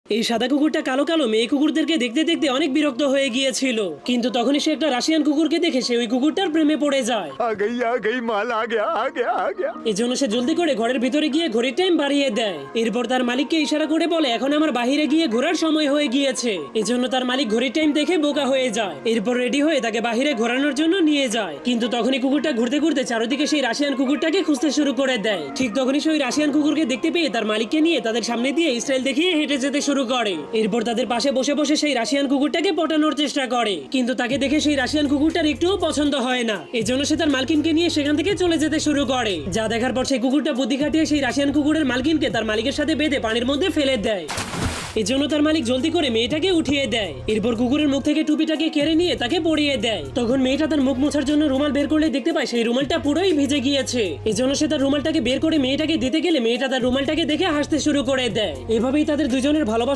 এই সাদা কুকুরটা কালো কালো মেয়ে কুকুরদেরকে দেখতে দেখতে অনেক বিরক্ত হয়ে গিয়েছিল, কিন্তু তখনই সে একটা রাশিয়ান কুকুরকে দেখে সে ওই কুকুরটার প্রেমে পড়ে যায়। आ गई माल आ गया आ गया आ गया। এই জন্য সে জলদি করে ঘরের ভিতরে গিয়ে ঘড়ির টাইম বাড়িয়ে দেয়। এরপর তার মালিককে ইশারা করে বলে এখন আমার বাহিরে গিয়ে ঘোরার সময় হয়ে গিয়েছে। এই জন্য তার মালিক ঘড়ির টাইম দেখে বোকা হয়ে যায়। এরপর রেডি হয়ে তাকে বাহিরে ঘোরানোর জন্য নিয়ে যায়, কিন্তু তখনই কুকুরটা ঘুরতে ঘুরতে চারিদিকে সেই রাশিয়ান কুকুরটাকে খুঁজতে শুরু করে দেয়। ঠিক তখনই সেই রাশিয়ান কুকুরকে দেখতে পেয়ে তার মালিককে নিয়ে তাদের সামনে দিয়ে স্টাইল দেখিয়ে হেঁটে যেতে শুরু করে। এরপর তাদের পাশে বসে বসে সেই রাশিয়ান কুকুরটাকে পটানোর চেষ্টা করে, কিন্তু তাকে দেখে সেই রাশিয়ান কুকুরটার একটুও পছন্দ হয় না। এই জন্য সে তার মালকিনকে নিয়ে সেখান থেকে চলে যেতে শুরু করে। যা দেখার পর সেই কুকুরটা বুদ্ধি খাটিয়ে সেই রাশিয়ান কুকুরের মালকিনকে তার মালিকের সাথে বেঁধে পানির মধ্যে ফেলে দেয়। এই জন্য তার মালিক জলদি করে মেয়েটাকে উঠিয়ে দেয়। এরপর কুকুরের মুখ থেকে টুপিটাকে কেড়ে নিয়ে তাকে পরিয়ে দেয়। তখন মেয়েটা তার মুখ মোছার জন্য রুমাল বের করলে দেখতে পায় সেই রুমালটা পুরোই ভিজে গিয়েছে। এই জন্য সে তার রুমালটাকে বের করে মেয়েটাকে দিতে গেলে মেয়েটা তার রুমালটাকে দেখে হাসতে শুরু করে দেয়। এভাবেই তাদের দুজনের ভালোবাসা